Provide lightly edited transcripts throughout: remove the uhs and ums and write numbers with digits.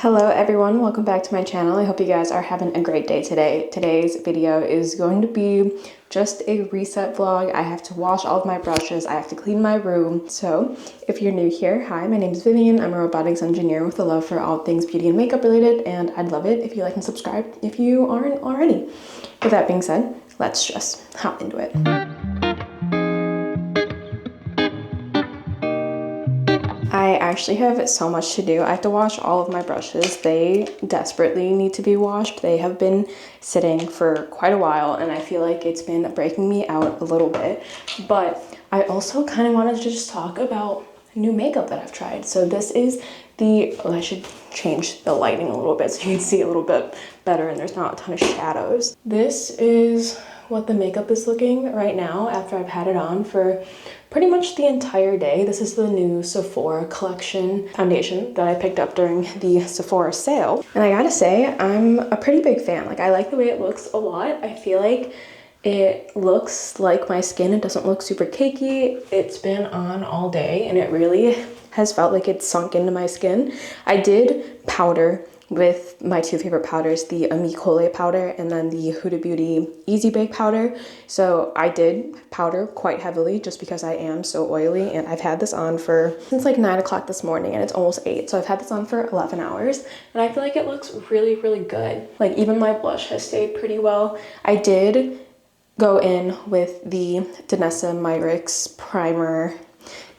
Hello everyone, welcome back to my channel. I hope you guys are having a great day today. Today's video is going to be just a reset vlog. I have to wash all of my brushes, I have to clean my room. So if you're new here, hi, my name is Vivian. I'm a robotics engineer with a love for all things beauty and makeup related, and I'd love it if you like and subscribe if you aren't already. With that being said, let's just hop into it. I actually have so much to do. I have to wash all of my brushes. They desperately need to be washed. They have been sitting for quite a while and I feel like it's been breaking me out a little bit. But I also kind of wanted to just talk about new makeup that I've tried. So this is I should change the lighting a little bit so you can see a little bit better and there's not a ton of shadows. This is what the makeup is looking right now after I've had it on for pretty much the entire day. This is the new Sephora collection foundation that I picked up during the Sephora sale. And I gotta say, I'm a pretty big fan. Like, I like the way it looks a lot. I feel like it looks like my skin. It doesn't look super cakey. It's been on all day and it really has felt like it's sunk into my skin. I did powder with my two favorite powders, the Amicole powder and then the Huda Beauty Easy Bake powder. So I did powder quite heavily just because I am so oily, and I've had this on since like 9 o'clock this morning and it's almost 8. So I've had this on for 11 hours and I feel like it looks really, really good. Like even my blush has stayed pretty well. I did go in with the Danessa Myricks primer,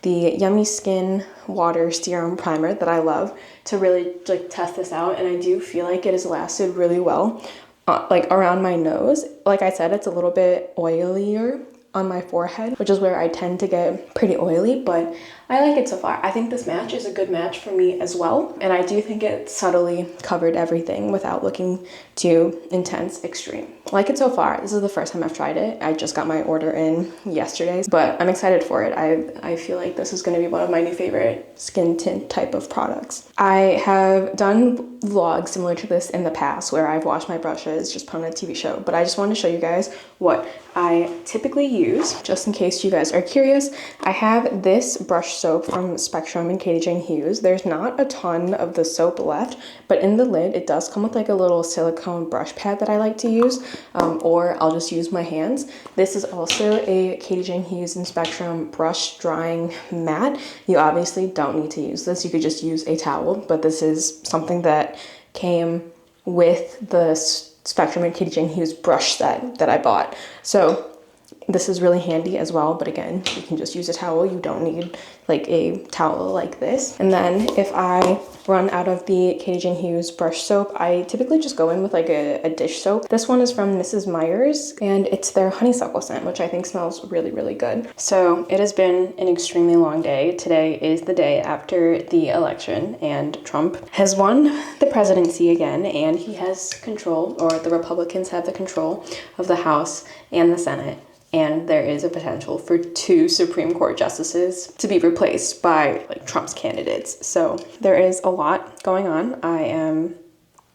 the Yummy Skin Water Serum Primer that I love, to really like test this out, and I do feel like it has lasted really well like around my nose. Like I said, it's a little bit oilier on my forehead, which is where I tend to get pretty oily, but I like it so far. I think this match is a good match for me as well, and I do think it subtly covered everything without looking too intense, extreme. I like it so far. This is the first time I've tried it. I just got my order in yesterday, but I'm excited for it. I feel like this is going to be one of my new favorite skin tint type of products. I have done vlogs similar to this in the past where I've washed my brushes, just put on a TV show, but I just wanted to show you guys what I typically use, just in case you guys are curious. I have this brush soap from Spectrum and Katie Jane Hughes. There's not a ton of the soap left, but in the lid it does come with like a little silicone brush pad that I like to use, or I'll just use my hands. This is also a Katie Jane Hughes and Spectrum brush drying mat. You obviously don't need to use this. You could just use a towel, but this is something that came with the Spectrum and Katie Jane Hughes brush set that I bought. So this is really handy as well, but again, you can just use a towel. You don't need like a towel like this. And then if I run out of the Katie Jane Hughes brush soap, I typically just go in with like a dish soap. This one is from Mrs. Meyer's and it's their honeysuckle scent, which I think smells really, really good. So it has been an extremely long day. Today is the day after the election and Trump has won the presidency again, and he has control, or the Republicans have the control of the House and the Senate. And there is a potential for 2 Supreme Court justices to be replaced by like Trump's candidates. So there is a lot going on. I am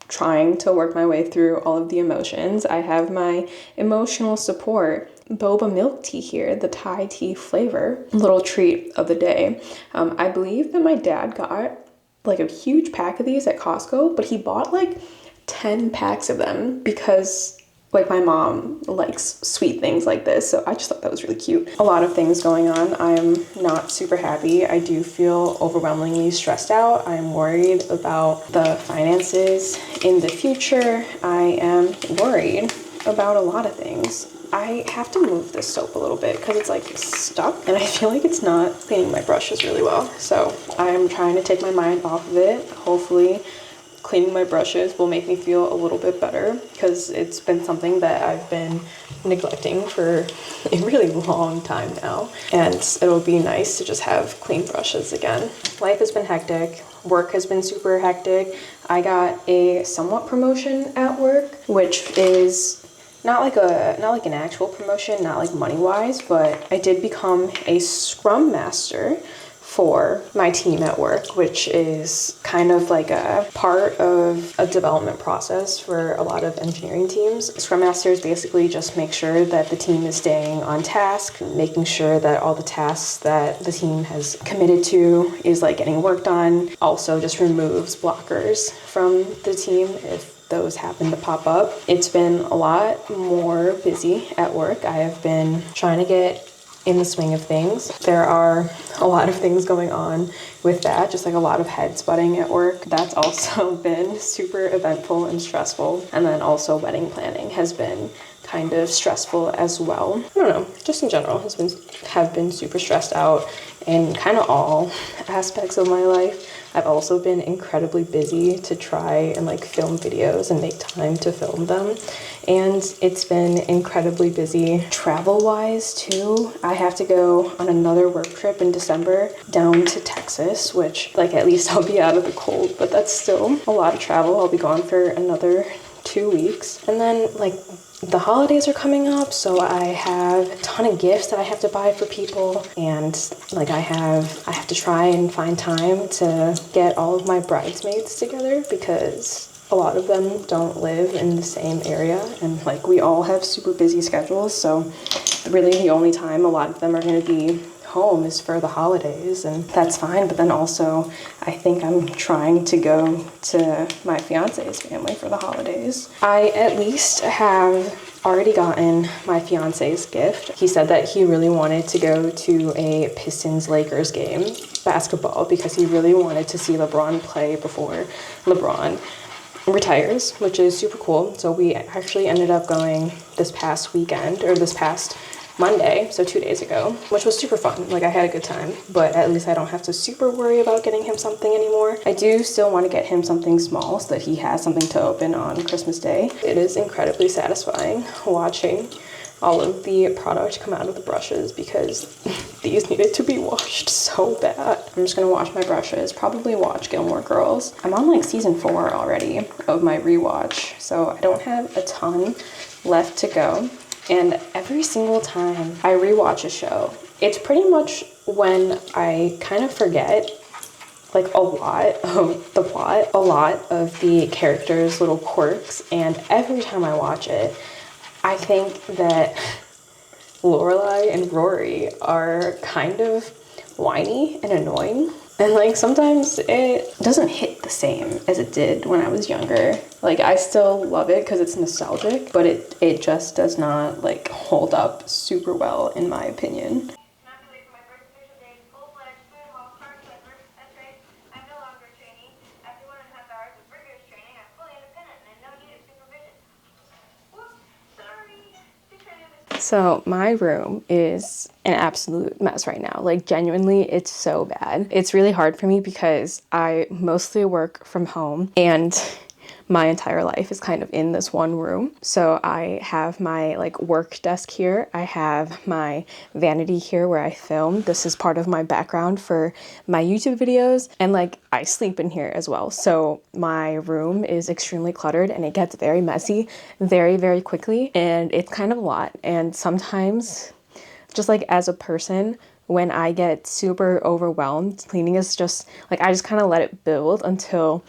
trying to work my way through all of the emotions. I have my emotional support boba milk tea here, the Thai tea flavor, little treat of the day. I believe that my dad got like a huge pack of these at Costco, but he bought like 10 packs of them because like my mom likes sweet things like this, so I just thought that was really cute. A lot of things going on. I'm not super happy. I do feel overwhelmingly stressed out. I'm worried about the finances in the future. I am worried about a lot of things. I have to move this soap a little bit because it's like stuck and I feel like it's not cleaning my brushes really well. So I'm trying to take my mind off of it. Hopefully cleaning my brushes will make me feel a little bit better, because it's been something that I've been neglecting for a really long time now, and it'll be nice to just have clean brushes again. Life has been hectic. Work has been super hectic. I got a somewhat promotion at work, which is not like an actual promotion, not like money-wise, but I did become a Scrum Master for my team at work, which is kind of like a part of a development process for a lot of engineering teams. Scrum Masters basically just make sure that the team is staying on task, making sure that all the tasks that the team has committed to is like getting worked on. Also just removes blockers from the team if those happen to pop up. It's been a lot more busy at work. I have been trying to get in the swing of things. There are a lot of things going on with that, just like a lot of heads butting at work. That's also been super eventful and stressful. And then also wedding planning has been kind of stressful as well. I don't know, just in general have been super stressed out in kind of all aspects of my life. I've also been incredibly busy to try and like film videos and make time to film them. And it's been incredibly busy travel-wise too. I have to go on another work trip in December down to Texas, which like at least I'll be out of the cold, but that's still a lot of travel. I'll be gone for another 2 weeks. And then like the holidays are coming up, so I have a ton of gifts that I have to buy for people, and like I have to try and find time to get all of my bridesmaids together because a lot of them don't live in the same area, and like we all have super busy schedules, so really the only time a lot of them are going to be home is for the holidays, and that's fine. But then also I think I'm trying to go to my fiance's family for the holidays. I at least have already gotten my fiance's gift. He said that he really wanted to go to a Pistons-Lakers game, basketball, because he really wanted to see LeBron play before LeBron retires, which is super cool. So we actually ended up going this past weekend, or this past Monday, so 2 days ago, which was super fun. Like I had a good time, but at least I don't have to super worry about getting him something anymore. I do still want to get him something small so that he has something to open on Christmas Day. It is incredibly satisfying watching all of the product come out of the brushes because these needed to be washed so bad. I'm just gonna wash my brushes, probably watch Gilmore Girls. I'm on like season 4 already of my rewatch, so I don't have a ton left to go. And every single time I rewatch a show, it's pretty much when I kind of forget like a lot of the plot, a lot of the characters' little quirks, and every time I watch it, I think that Lorelai and Rory are kind of whiny and annoying. And like sometimes it doesn't hit the same as it did when I was younger. Like I still love it because it's nostalgic, but it just does not like hold up super well in my opinion. So my room is an absolute mess right now. Like genuinely, it's so bad. It's really hard for me because I mostly work from home and my entire life is kind of in this one room. So I have my like work desk here. I have my vanity here where I film. This is part of my background for my YouTube videos. And like I sleep in here as well. So my room is extremely cluttered and it gets very messy very, very quickly. And it's kind of a lot. And sometimes just like as a person, when I get super overwhelmed, cleaning is just like, I just kind of let it build until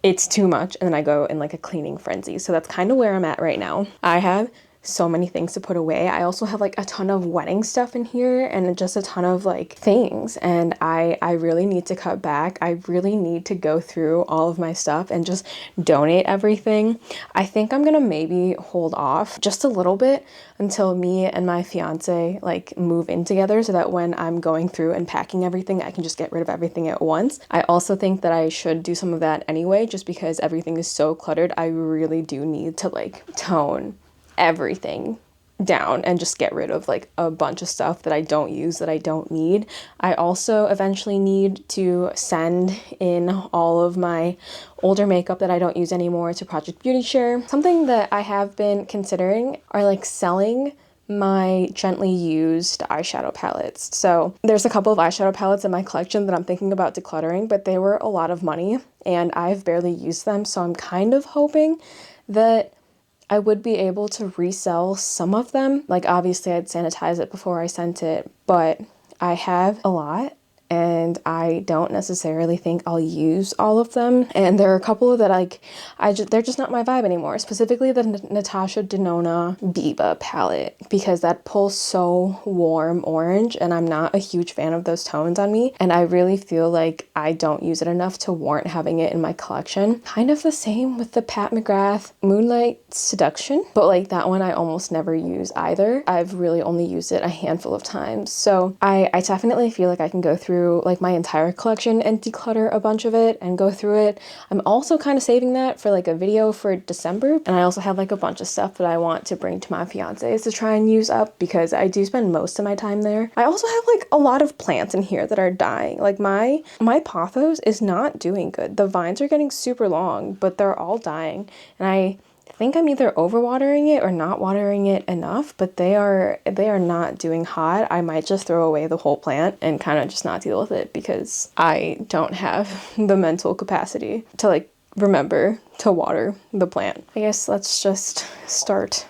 it's too much, and then I go in like a cleaning frenzy. So that's kind of where I'm at right now. I have so many things to put away. I also have like a ton of wedding stuff in here and just a ton of like things, and I really need to cut back. I really need to go through all of my stuff and just donate everything. I think I'm gonna maybe hold off just a little bit until me and my fiance like move in together, so that when I'm going through and packing everything, I can just get rid of everything at once. I also think that I should do some of that anyway, just because everything is so cluttered. I really do need to like tone everything down and just get rid of like a bunch of stuff that I don't use, that I don't need. I also eventually need to send in all of my older makeup that I don't use anymore to Project Beauty Share. Something that I have been considering are like selling my gently used eyeshadow palettes. So there's a couple of eyeshadow palettes in my collection that I'm thinking about decluttering, but they were a lot of money and I've barely used them. So I'm kind of hoping that I would be able to resell some of them. Like obviously I'd sanitize it before I sent it, but I have a lot and I don't necessarily think I'll use all of them. And there are a couple that they're just not my vibe anymore. Specifically the Natasha Denona Biba palette, because that pulls so warm orange, and I'm not a huge fan of those tones on me. And I really feel like I don't use it enough to warrant having it in my collection. Kind of the same with the Pat McGrath Moonlight Seduction, but like that one I almost never use either. I've really only used it a handful of times. So I definitely feel like I can go through like my entire collection and declutter a bunch of it and go through it. I'm also kind of saving that for like a video for December. And I also have like a bunch of stuff that I want to bring to my fiance's to try and use up, because I do spend most of my time there. I also have like a lot of plants in here that are dying. Like my pothos is not doing good. The vines are getting super long, but they're all dying. And I think I'm either overwatering it or not watering it enough, but they are not doing hot. I might just throw away the whole plant and kind of just not deal with it, because I don't have the mental capacity to like remember to water the plant. I guess let's just start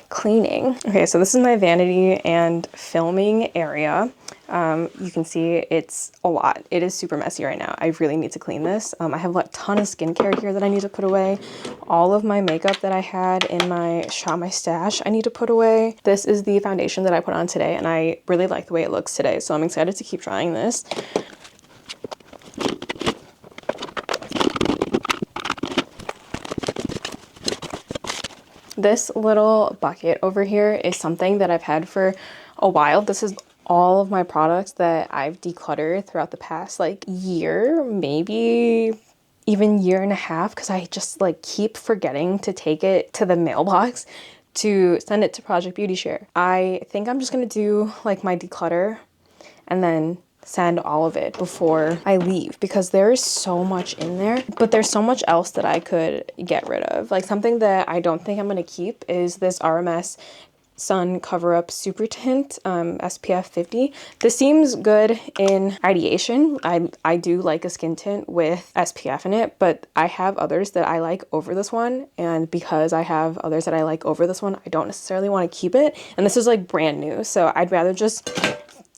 cleaning. Okay, so this is my vanity and filming area. You can see it's a lot. It is super messy right now. I really need to clean this. I have a ton of skincare here that I need to put away. All of my makeup that I had in my stash I need to put away. This is the foundation that I put on today, and I really like the way it looks today, so I'm excited to keep trying this. This little bucket over here is something that I've had for a while. This is all of my products that I've decluttered throughout the past like year, maybe even year and a half, because I just like keep forgetting to take it to the mailbox to send it to Project Beauty Share. I think I'm just gonna do like my declutter and then send all of it before I leave, because there is so much in there, but there's so much else that I could get rid of. Like something that I don't think I'm gonna keep is this RMS Sun Cover Up Super Tint SPF 50. This seems good in ideation. I do like a skin tint with SPF in it, but I have others that I like over this one, and because I have others that I like over this one, I don't necessarily want to keep it. And this is like brand new, so I'd rather just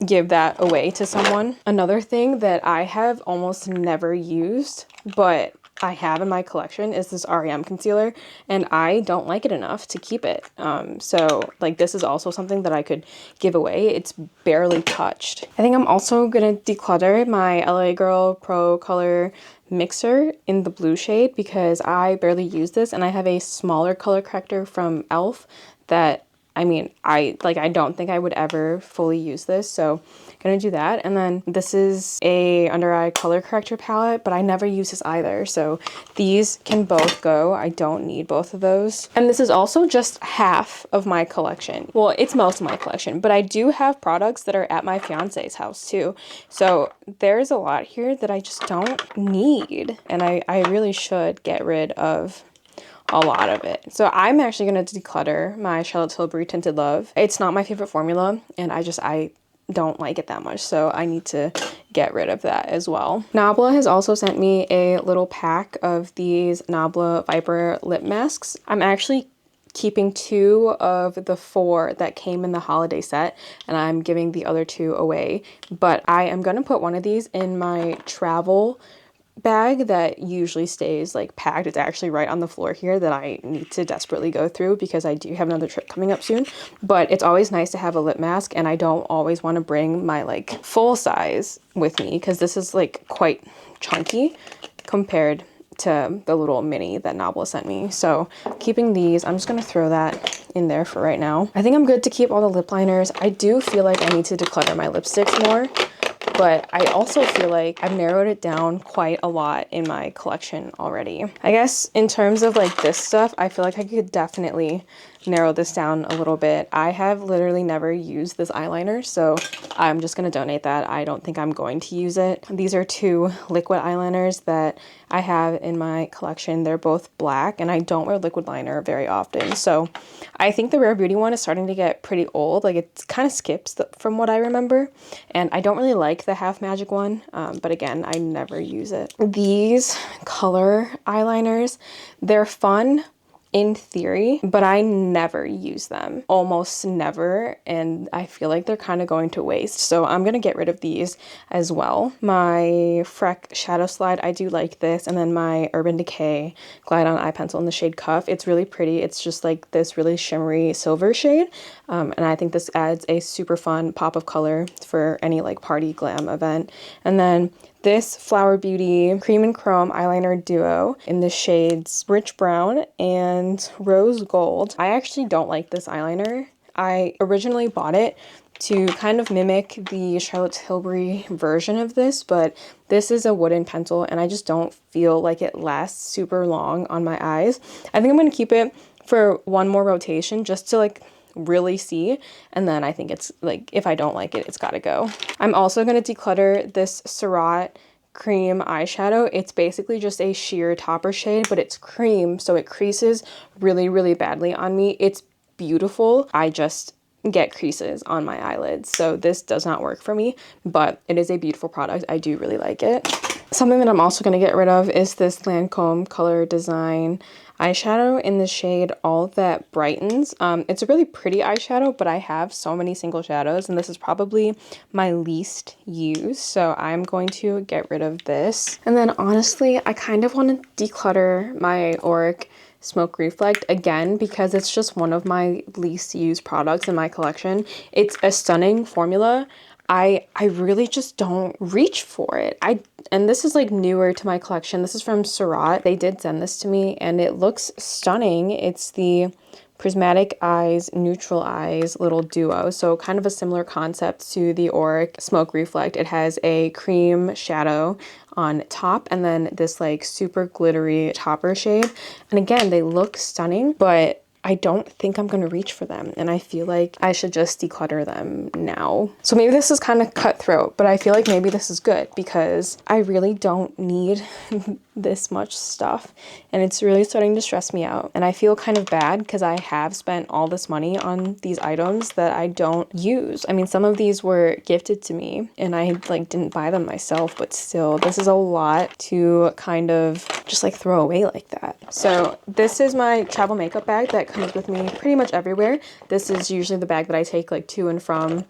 give that away to someone. Another thing that I have almost never used, but I have in my collection, is this REM concealer, and I don't like it enough to keep it. So like this is also something that I could give away. It's barely touched. I think I'm also gonna declutter my LA Girl Pro Color mixer in the blue shade, because I barely use this, and I have a smaller color corrector from e.l.f. that I don't think I would ever fully use this, so I'm gonna do that. And then this is a under eye color corrector palette, but I never use this either, so these can both go. I don't need both of those. And this is also just half of my collection. Well, it's most of my collection, but I do have products that are at my fiance's house too, so there's a lot here that I just don't need, and I really should get rid of a lot of it. So I'm actually going to declutter my Charlotte Tilbury Tinted Love. It's not my favorite formula, and I don't like it that much, so I need to get rid of that as well. Nabla has also sent me a little pack of these Nabla Viper lip masks. I'm actually keeping 2 of the 4 that came in the holiday set, and I'm giving the other 2 away. But I am going to put one of these in my travel bag that usually stays like packed. It's actually right on the floor here that I need to desperately go through, because I do have another trip coming up soon. But it's always nice to have a lip mask, and I don't always want to bring my like full size with me, because this is like quite chunky compared to the little mini that Nabla sent me. So keeping these, I'm just gonna throw that in there for right now. I think I'm good to keep all the lip liners. I do feel like I need to declutter my lipsticks more, but I also feel like I've narrowed it down quite a lot in my collection already. I guess in terms of like this stuff, I feel like I could definitely narrow this down a little bit. I have literally never used this eyeliner, so I'm just gonna donate that. I don't think I'm going to use it. These are 2 liquid eyeliners that I have in my collection. They're both black, and I don't wear liquid liner very often, so I think the Rare Beauty one is starting to get pretty old. Like it kind of skips from what I remember, and I don't really like the Half Magic one, but again, I never use it. These color eyeliners, they're fun in theory, but I never use them, almost never, and I feel like they're kind of going to waste. So I'm gonna get rid of these as well. My Freck Shadow Slide, I do like this, and then my Urban Decay Glide On Eye Pencil in the shade Cuff. It's really pretty. It's just like this really shimmery silver shade, and I think this adds a super fun pop of color for any like party glam event. And then this Flower Beauty Cream and Chrome Eyeliner Duo in the shades Rich Brown and Rose Gold. I actually don't like this eyeliner. I originally bought it to kind of mimic the Charlotte Tilbury version of this, but this is a wooden pencil and I just don't feel like it lasts super long on my eyes. I think I'm going to keep it for one more rotation just to like really see, and then I think it's like, if I don't like it, it's gotta go. I'm also going to declutter this Surratt cream eyeshadow. It's basically just a sheer topper shade, but it's cream, so it creases really, really badly on me. It's beautiful. I just get creases on my eyelids, so this does not work for me, but it is a beautiful product. I do really like it. Something that I'm also going to get rid of is this Lancome Color Design eyeshadow in the shade All That Brightens. It's a really pretty eyeshadow, but I have so many single shadows, and this is probably my least used, so I'm going to get rid of this. And then honestly, I kind of want to declutter my Auric Smoke Reflect again because it's just one of my least used products in my collection. It's a stunning formula. I really just don't reach for it. And this is like newer to my collection. This is from Surratt. They did send this to me and it looks stunning. It's the Prismatic Eyes, Neutral Eyes little duo. So kind of a similar concept to the Auric Smoke Reflect. It has a cream shadow on top and then this like super glittery topper shade. And again, they look stunning, but I don't think I'm going to reach for them, and I feel like I should just declutter them now. So maybe this is kind of cutthroat, but I feel like maybe this is good because I really don't need this much stuff, and it's really starting to stress me out. And I feel kind of bad because I have spent all this money on these items that I don't use. I mean, some of these were gifted to me and I like didn't buy them myself, but still, this is a lot to kind of just like throw away like that. So this is my travel makeup bag that comes with me pretty much everywhere. This is usually the bag that I take like to and from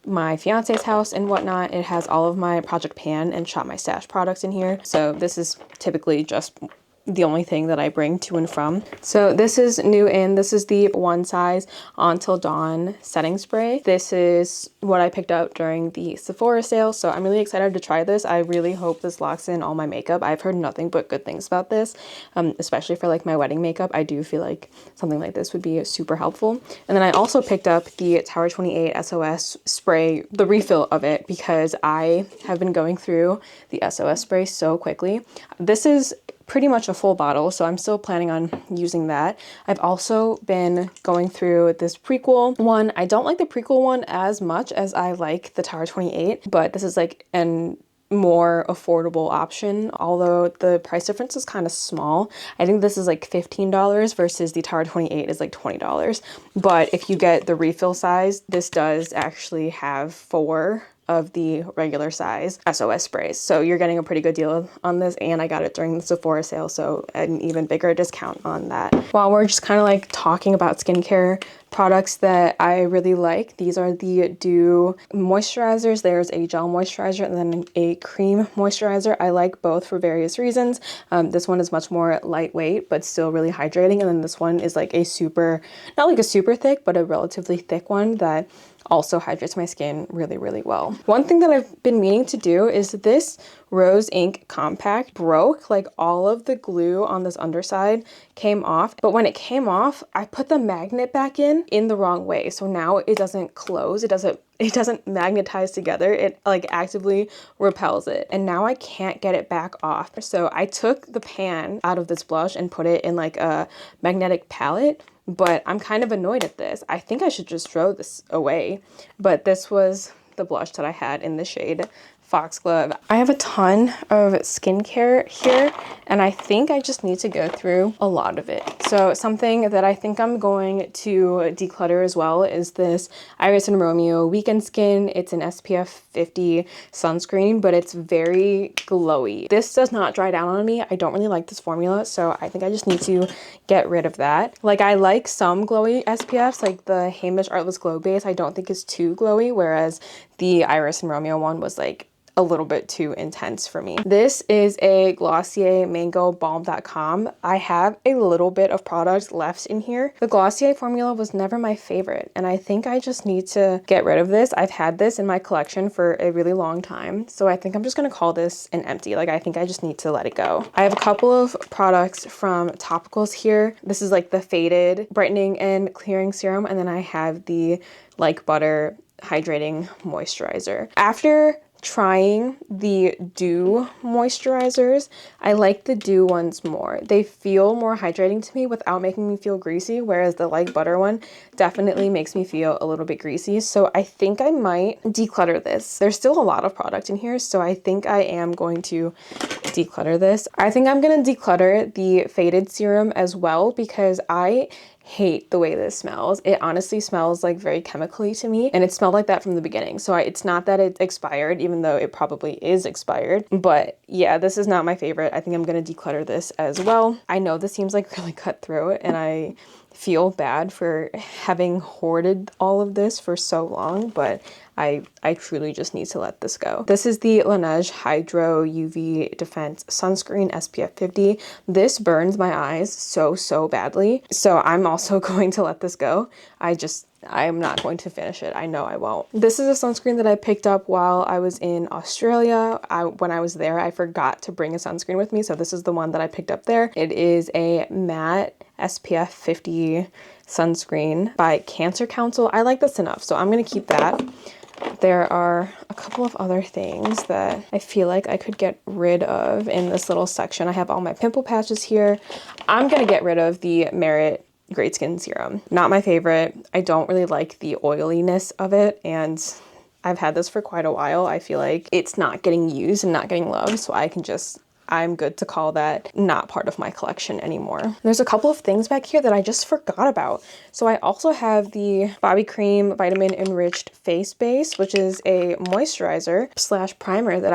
my fiance's house and whatnot. It has all of my Project Pan and Shop My Stash products in here. So this is typically just the only thing that I bring to and from. So this is new in. This is the One Size On Till Dawn setting spray. This is what I picked up during the Sephora sale, so I'm really excited to try this. I really hope this locks in all my makeup. I've heard nothing but good things about this, especially for like my wedding makeup. I do feel like something like this would be super helpful. And then I also picked up the Tower 28 SOS spray, the refill of it, because I have been going through the SOS spray so quickly. This is pretty much a full bottle, so I'm still planning on using that. I've also been going through this prequel one. I don't like the prequel one as much as I like the Tower 28, but this is like an more affordable option, although the price difference is kind of small. I think this is like $15 versus the Tower 28 is like $20. But if you get the refill size, this does actually have 4 of the regular size SOS sprays. So you're getting a pretty good deal on this, and I got it during the Sephora sale, so an even bigger discount on that. While we're just kind of like talking about skincare products that I really like, these are the Dew moisturizers. There's a gel moisturizer and then a cream moisturizer. I like both for various reasons. This one is much more lightweight but still really hydrating, and then this one is like a super, not like a super thick, but a relatively thick one that also hydrates my skin really, really well. One thing that I've been meaning to do is this Rose Ink Compact broke. Like all of the glue on this underside came off, but when it came off, I put the magnet back in the wrong way. So now it doesn't close. It doesn't magnetize together. It like actively repels it. And now I can't get it back off. So I took the pan out of this blush and put it in like a magnetic palette, but I'm kind of annoyed at this. I think I should just throw this away. But this was the blush that I had in the shade foxglove. I have a ton of skincare here, and I think I just need to go through a lot of it. So something that I think I'm going to declutter as well is this Iris and Romeo Weekend Skin. It's an SPF 50 sunscreen, but it's very glowy. This does not dry down on me. I don't really like this formula, so I think I just need to get rid of that. Like, I like some glowy SPFs, like the Hamish Artless Glow Base I don't think is too glowy, whereas the Iris and Romeo one was like a little bit too intense for me. This is a Glossier Mango Balm.com. I have a little bit of product left in here. The Glossier formula was never my favorite, and I think I just need to get rid of this. I've had this in my collection for a really long time, so I think I'm just gonna call this an empty. Like, I think I just need to let it go. I have a couple of products from Topicals here. This is like the Faded Brightening and Clearing Serum, and then I have the Like Butter Hydrating Moisturizer. After trying the Dew moisturizers, I like the Dew ones more. They feel more hydrating to me without making me feel greasy, whereas the Like Butter one definitely makes me feel a little bit greasy. So I think I might declutter this. There's still a lot of product in here, so I think I am going to declutter this. I think I'm gonna declutter the Faded serum as well, because I hate the way this smells. It honestly smells like very chemically to me, and it smelled like that from the beginning. So it's not that it's expired, even though it probably is expired, but yeah, this is not my favorite. I think I'm gonna declutter this as well. I know this seems like really cutthroat, and I feel bad for having hoarded all of this for so long, but I truly just need to let this go. This is the Laneige Hydro UV Defense Sunscreen SPF 50. This burns my eyes so badly, so I'm also going to let this go. I'm not going to finish it. I know I won't. This is a sunscreen that I picked up while I was in Australia. When I was there, I forgot to bring a sunscreen with me, so this is the one that I picked up there. It is a matte SPF 50 sunscreen by Cancer Council. I like this enough, so I'm gonna keep that. There are a couple of other things that I feel like I could get rid of in this little section. I have all my pimple patches here. I'm gonna get rid of the Merit Great Skin Serum. Not my favorite. I don't really like the oiliness of it, and I've had this for quite a while. I feel like it's not getting used and not getting loved, so I'm good to call that not part of my collection anymore. There's a couple of things back here that I just forgot about. So I also have the Bobbi Cream Vitamin Enriched Face Base, which is a moisturizer / primer that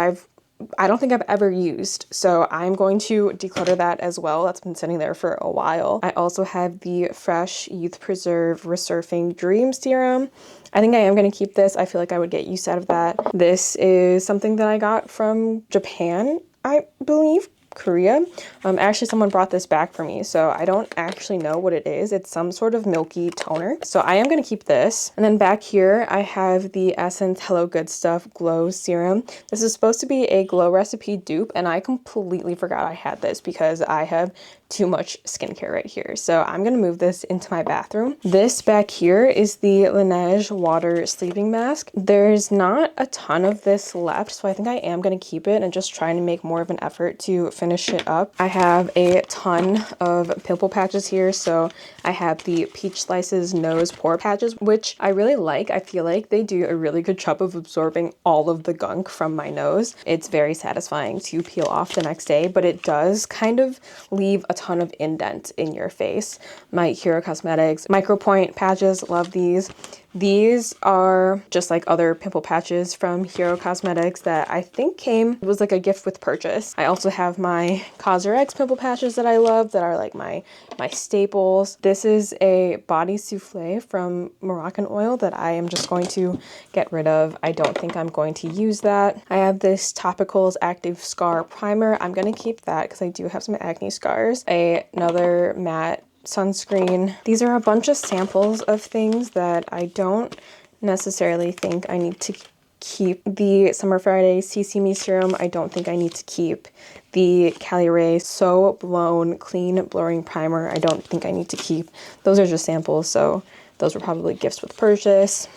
I don't think I've ever used, so I'm going to declutter that as well. That's been sitting there for a while. I also have the Fresh Youth Preserve Resurfing Dream Serum. I think I am going to keep this. I feel like I would get use out of that. This is something that I got from Japan, I believe. Korea. Actually, someone brought this back for me, so I don't actually know what it is. It's some sort of milky toner, so I am going to keep this. And then back here, I have the Essence Hello Good Stuff Glow Serum. This is supposed to be a Glow Recipe dupe, and I completely forgot I had this because I have too much skincare right here. So I'm gonna move this into my bathroom. This back here is the Laneige Water Sleeping Mask. There's not a ton of this left, so I think I am gonna keep it and just trying to make more of an effort to finish it up. I have a ton of pimple patches here, so I have the Peach Slices Nose Pore Patches, which I really like. I feel like they do a really good job of absorbing all of the gunk from my nose. It's very satisfying to peel off the next day, but it does kind of leave a ton of indent in your face. My Hero Cosmetics Micro Point patches, love these. These are just like other pimple patches from Hero Cosmetics that I think it was like a gift with purchase. I also have my Cosrx pimple patches that I love that are like my staples. This is a body souffle from Moroccan Oil that I am just going to get rid of. I don't think I'm going to use that. I have this Topicals Active Scar Primer. I'm going to keep that because I do have some acne scars. Another matte sunscreen. These are a bunch of samples of things that I don't necessarily think I need to keep. The Summer Friday CC Me Serum, I don't think I need to keep. The Cali Ray So Blown Clean Blurring Primer, I don't think I need to keep. Those are just samples, so those were probably gifts with purchase.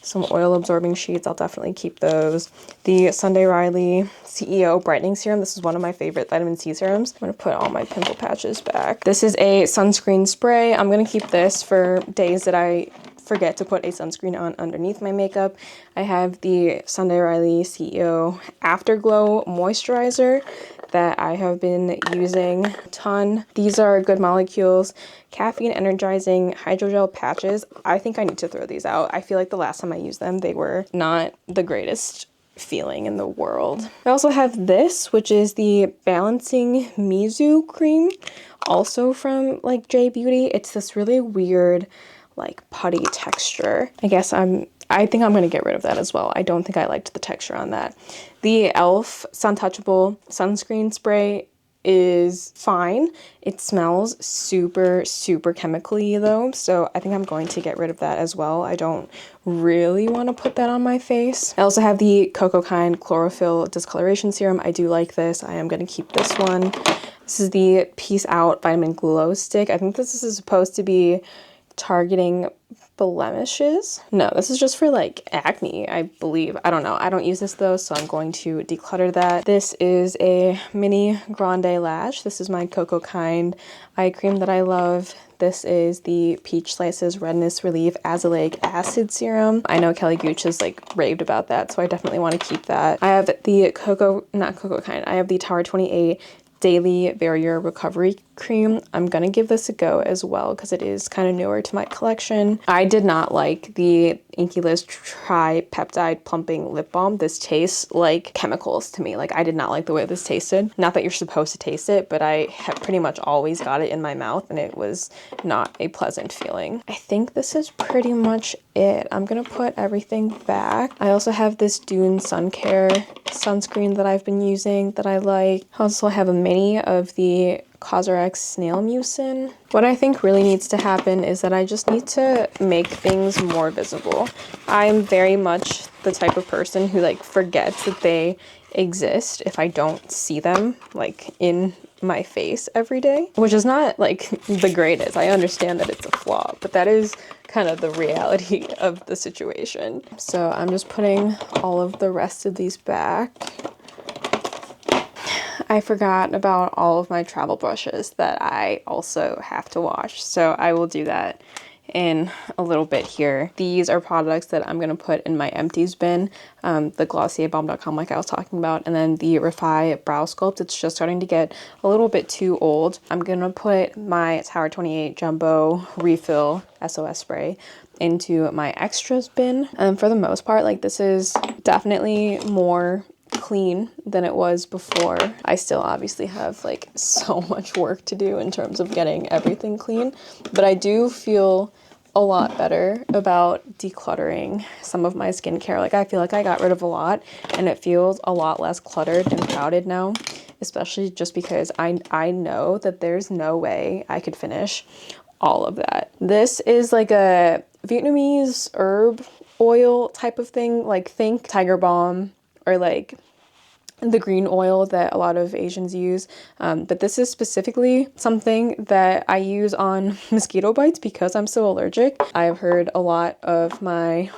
Some oil absorbing sheets, I'll definitely keep those. The Sunday Riley CEO Brightening Serum. This is one of my favorite vitamin C serums. I'm gonna put all my pimple patches back. This is a sunscreen spray. I'm gonna keep this for days that I forget to put a sunscreen on underneath my makeup. I have the Sunday Riley CEO Afterglow Moisturizer that I have been using a ton. These are Good Molecules Caffeine Energizing Hydrogel Patches. I think I need to throw these out. I feel like the last time I used them, they were not the greatest feeling in the world. I also have this, which is the Balancing Mizu Cream, also from like J Beauty. It's this really weird like putty texture. I think I'm gonna get rid of that as well. I don't think I liked the texture on that. The e.l.f. Suntouchable Sunscreen Spray is fine. It smells super, super chemically though, so I think I'm going to get rid of that as well. I don't really want to put that on my face. I also have the Cocoa Kind Chlorophyll Discoloration Serum. I do like this. I am going to keep this one. This is the Peace Out Vitamin Glow Stick. I think this is supposed to be targeting blemishes. No, this is just for like acne, I believe. I don't know. I don't use this though, so I'm going to declutter that. This is a mini grande lash. This is my Cocoa Kind eye cream that I love. This is the Peach Slices Redness Relief Azelaic Acid Serum. I know Kelly Gooch has like raved about that, so I definitely want to keep that. I have the I have the Tower 28 Daily Barrier Recovery Cream. I'm gonna give this a go as well because it is kind of newer to my collection. I did not like the Inky Liz Tripeptide Plumping Lip Balm. This tastes like chemicals to me. Like, I did not like the way this tasted. Not that you're supposed to taste it, but I have pretty much always got it in my mouth and it was not a pleasant feeling. I think this is pretty much it. I'm gonna put everything back. I also have this Dune Sun Care sunscreen that I've been using that I like. I also have a mini of the Cosrx Snail Mucin. What I think really needs to happen is that I just need to make things more visible. I'm very much the type of person who like forgets that they exist if I don't see them like in my face every day, which is not like the greatest. I understand that it's a flaw, but that is kind of the reality of the situation. So I'm just putting all of the rest of these back. I forgot about all of my travel brushes that I also have to wash, so I will do that in a little bit here. These are products that I'm gonna put in my empties bin, the Glossier Balm.com like I was talking about, and then the Refi Brow Sculpt. It's just starting to get a little bit too old. I'm gonna put my Tower 28 Jumbo Refill SOS Spray into my extras bin. And for the most part, like, this is definitely more clean than it was before. I still obviously have like so much work to do in terms of getting everything clean, but I do feel a lot better about decluttering some of my skincare. Like, I feel like I got rid of a lot and it feels a lot less cluttered and crowded now, especially just because I know that there's no way I could finish all of that. This is like a Vietnamese herb oil type of thing, like think Tiger Balm or like the green oil that a lot of Asians use. But this is specifically something that I use on mosquito bites because I'm so allergic. I've heard a lot of my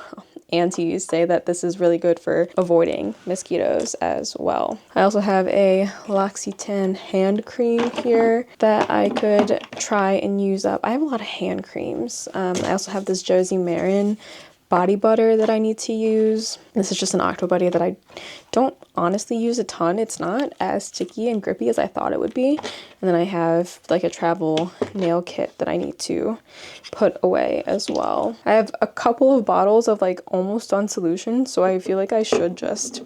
aunties say that this is really good for avoiding mosquitoes as well. I also have a L'Occitane hand cream here that I could try and use up. I have a lot of hand creams. I also have this Josie Maran body butter that I need to use. This is just an Octo Buddy that I don't honestly use a ton. It's not as sticky and grippy as I thought it would be. And then I have like a travel nail kit that I need to put away as well. I have a couple of bottles of like almost done solution, so I feel like I should just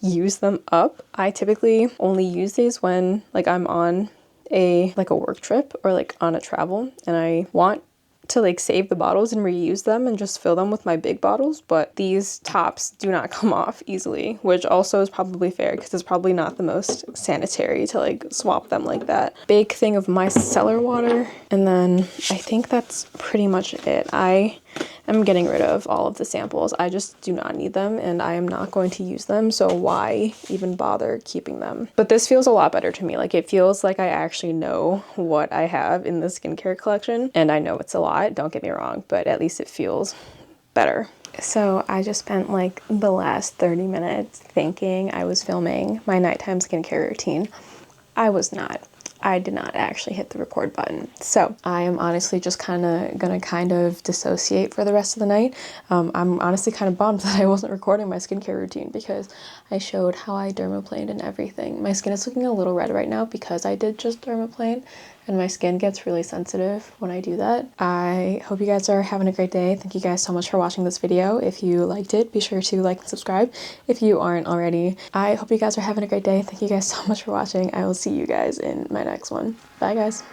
use them up. I typically only use these when like I'm on a work trip or like on a travel and I want to like save the bottles and reuse them and just fill them with my big bottles, but these tops do not come off easily, which also is probably fair because it's probably not the most sanitary to like swap them like that. Big thing of micellar water, and then I think that's pretty much it. I am getting rid of all of the samples. I just do not need them and I am not going to use them, so why even bother keeping them? But this feels a lot better to me. Like, it feels like I actually know what I have in the skincare collection, and I know it's a lot, don't get me wrong, but at least it feels better. So I just spent like the last 30 minutes thinking I was filming my nighttime skincare routine. I was not. I did not actually hit the record button. So I am honestly just gonna dissociate for the rest of the night. I'm honestly kind of bummed that I wasn't recording my skincare routine because I showed how I dermaplaned and everything. My skin is looking a little red right now because I did just dermaplane, and my skin gets really sensitive when I do that. I hope you guys are having a great day. Thank you guys so much for watching this video. If you liked it, be sure to like and subscribe if you aren't already. I hope you guys are having a great day. Thank you guys so much for watching. I will see you guys in my next one. Bye guys.